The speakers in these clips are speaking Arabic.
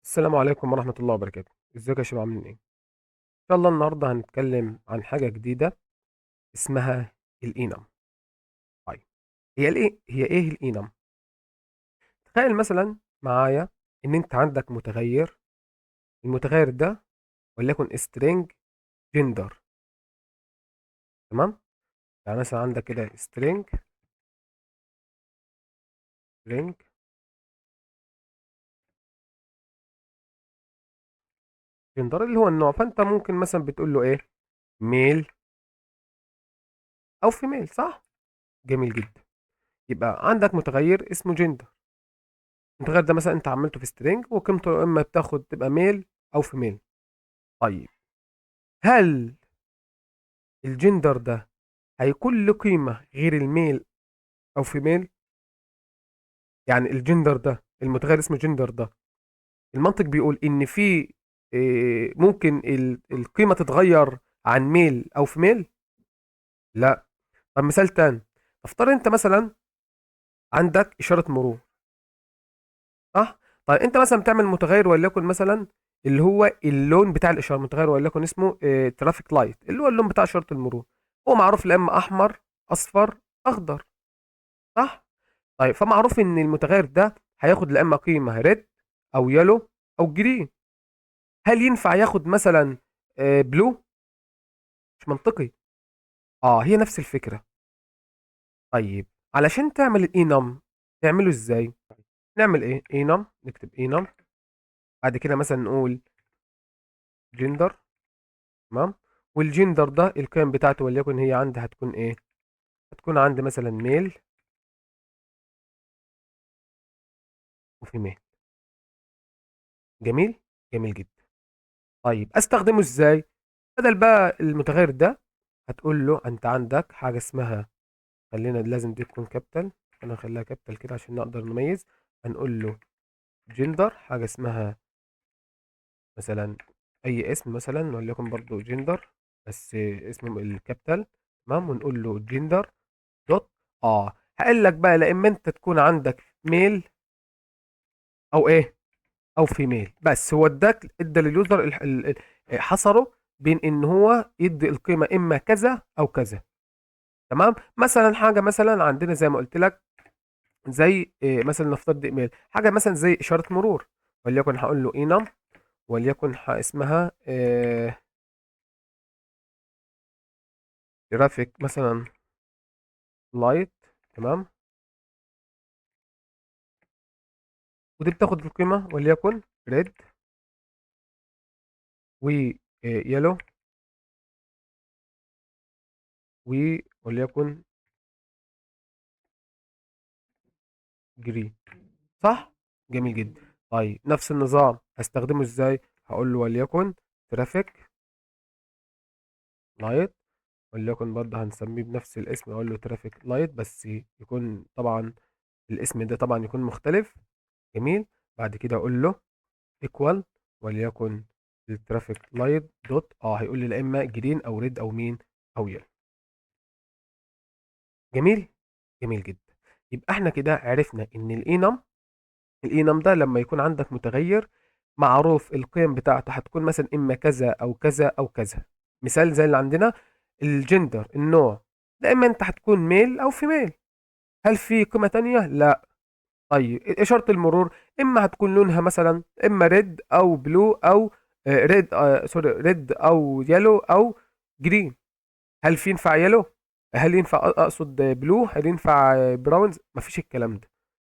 السلام عليكم ورحمة الله وبركاته. ازيك يا شباب، عاملين ايه؟ ان شاء الله النهارده هنتكلم عن حاجة جديدة اسمها الإينم. طيب، هي ايه الإينم؟ تخيل مثلا معايا ان انت عندك متغير. المتغير ده وليكن string gender. تمام؟ يعني مثلا عندك كده string gender اللي هو النوع، فانت ممكن مثلا بتقول له ايه؟ ميل او فيميل، صح؟ جميل جدا. يبقى عندك متغير اسمه جندر. المتغير ده مثلا انت عملته في string وقيمته اما بتاخد تبقى ميل او فيميل. طيب، هل الجندر ده هيكون له قيمة غير الميل أو فيميل؟ يعني الجندر ده، المتغير اسمه جندر ده، المنطق بيقول إن في ممكن القيمة تتغير عن ميل أو فيميل؟ لا. طب مثال تاني، افترض أنت مثلا عندك إشارة مرور، صح؟ طيب أنت مثلا بتعمل متغير وليكن مثلا اللي هو اللون بتاع الإشارة، متغير وليكن اسمه ترافيك لايت، اللي هو اللون بتاع إشارة المرور. هو معروف لا إما أحمر، أصفر، أخضر، صح؟ طيب، فمعروف ان المتغير ده هياخد لا اما قيمه ريد او يلو او جرين. هل ينفع ياخد مثلا بلو؟ مش منطقي. اه، هي نفس الفكره. طيب، علشان تعمل الانم تعمله ازاي؟ نعمل ايه؟ انم، نكتب انم، بعد كده مثلا نقول جندر. تمام. والجندر ده القيم بتاعته وليكن هي عندي هتكون ايه؟ هتكون عندي مثلا ميل وفيميل. جميل، جميل جدا. طيب، استخدمه ازاي؟ بدل بقى المتغير ده هتقول له انت عندك حاجه اسمها، خلينا لازم دي تكون كابيتال، انا هخليها كابيتال كده عشان نقدر نميز. هنقول له جندر حاجه اسمها مثلا اي اسم، مثلا وليكن برضو جندر، بس اسمه الكابيتال. تمام. ونقول له جندر دوت. هقول لك بقى لا اما انت تكون عندك ميل او ايه او فيميل، بس هو ادى لليوزر حصره بين ان هو يدي القيمه اما كذا او كذا. تمام. مثلا حاجه مثلا عندنا زي ما قلت لك، زي مثلا نفترض ايميل حاجه مثلا زي اشاره مرور، وليكن هقول له انم، وليكن اسمها جرافيك مثلا لايت. تمام. ودي بتاخد القيمه وليكن ريد ويلو وليكن جرين، صح؟ جميل جدا. طيب، نفس النظام هستخدمه ازاي؟ هقول له وليكن ترافيك لايت، وليكن برضه هنسميه بنفس الاسم، اقول له ترافيك لايت، بس يكون طبعا الاسم ده طبعا يكون مختلف. جميل. بعد كده اقول له ايكوال، وليكن الترافيك لايت دوت، هيقول لي لا اما جرين او ريد او مين او يلو. جميل، جميل جدا. يبقى احنا كده عرفنا ان الانم ده لما يكون عندك متغير معروف القيم بتاعته هتكون مثلا اما كذا او كذا او كذا. مثال زي اللي عندنا الجندر، النوع، لا اما انت هتكون ميل او فيميل. هل في قيمة تانية؟ لا. طيب، إشارة المرور إما هتكون لونها مثلا إما ريد أو بلو أو ريد، سوري، ريد أو يلو أو جرين. هل في ينفع يلو؟ هل ينفع أقصد بلو؟ هل ينفع براونز؟ مفيش الكلام ده.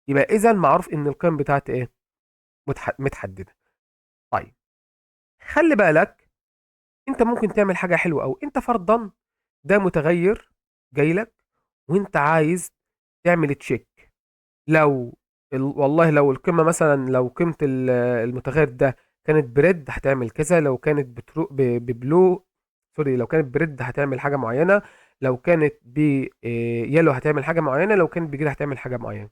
يبقى إذا معروف إن القيم بتاعت إيه؟ متحددة. طيب، خلي بالك، أنت ممكن تعمل حاجة حلوة أوي. أنت فرضا ده متغير جاي لك وأنت عايز تعمل تشيك. لو والله لو القيمة مثلا، لو قيمة المتغير ده كانت بريد هتعمل كذا، لو كانت ببلو، سوري، لو كانت بريد هتعمل حاجة معينة، لو كانت بيلو هتعمل حاجة معينة، لو كانت بجري هتعمل حاجة معينة.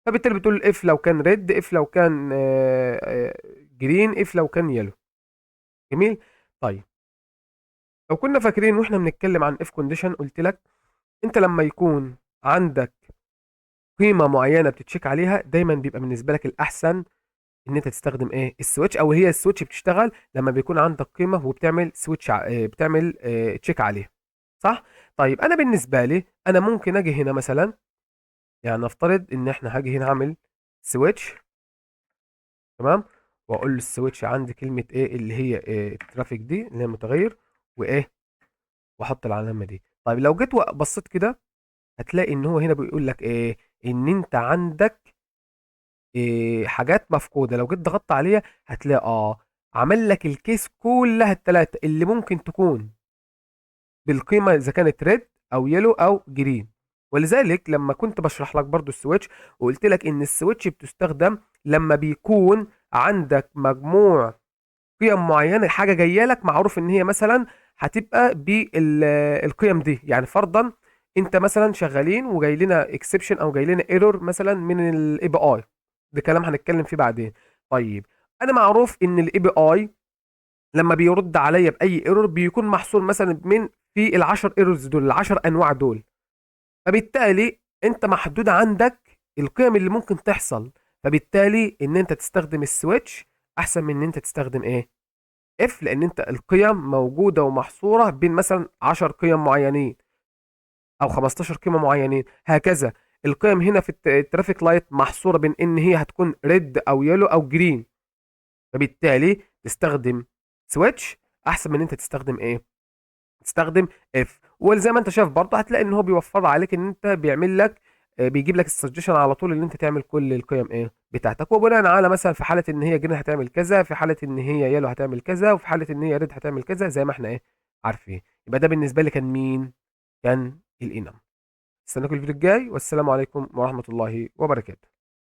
فبالتالي بتقول اف لو كان ريد، اف لو كان جرين، اف لو كان يلو. جميل. طيب، لو كنا فاكرين واحنا بنتكلم عن اف كونديشن قلت لك انت لما يكون عندك قيمة معينة بتتشيك عليها دايما بيبقى بالنسبة لك الأحسن ان انت تستخدم ايه السويتش، او هي السويتش بتشتغل لما بيكون عندك قيمه وبتعمل سويتش بتعمل تشيك عليها، صح؟ طيب انا بالنسبه لي انا ممكن اجي هنا مثلا، يعني نفترض ان احنا هاجي هنا اعمل سويتش، تمام، واقول له السويتش عندي كلمه ايه اللي هي إيه الترافيك دي اللي هي المتغير، وايه، واحط العلامه دي. طيب لو جيت وبصيت كده هتلاقي ان هو هنا بيقول لك ايه، ان انت عندك إيه حاجات مفقوده. لو جيت ضغطت عليها هتلاقي عمل لك الكيس كلها الثلاثه اللي ممكن تكون بالقيمه اذا كانت ريد او يلو او جرين. ولذلك لما كنت بشرح لك برضو السويتش وقلت لك ان السويتش بتستخدم لما بيكون عندك مجموع قيم معينه، حاجه جايه لك معروف ان هي مثلا هتبقى بالقيم دي. يعني فرضا انت مثلا شغالين وجاي لنا اكسبشن او جاي لنا ايرور مثلا من الاي بي اي، ده كلام هنتكلم فيه بعدين. طيب انا معروف ان الاي بي اي لما بيرد عليا باي ايرور بيكون محصور مثلا من في العشر ايرورز دول، العشر انواع دول. فبالتالي انت محدود عندك القيم اللي ممكن تحصل، فبالتالي ان انت تستخدم السويتش احسن من ان انت تستخدم ايه اف، لان انت القيم موجوده ومحصوره بين مثلا 10 قيم معينين او 15 قيمه معينين هكذا. القيم هنا في الترافيك لايت محصوره بين ان هي هتكون ريد او يلو او جرين، فبالتالي تستخدم سويتش احسن من انت تستخدم ايه، تستخدم اف. وزي ما انت شايف برضه هتلاقي ان هو بيوفر عليك ان انت بيعمل لك بيجيب لك السجشن على طول ان انت تعمل كل القيم ايه بتاعتك، وبناء على مثلا في حاله ان هي جرين هتعمل كذا، في حاله ان هي يلو هتعمل كذا، وفي حاله ان هي ريد هتعمل كذا، زي ما احنا ايه عارفين. يبقى ده بالنسبه لي كان مين؟ كان الانم. استناكم الفيديو الجاي، والسلام عليكم ورحمه الله وبركاته.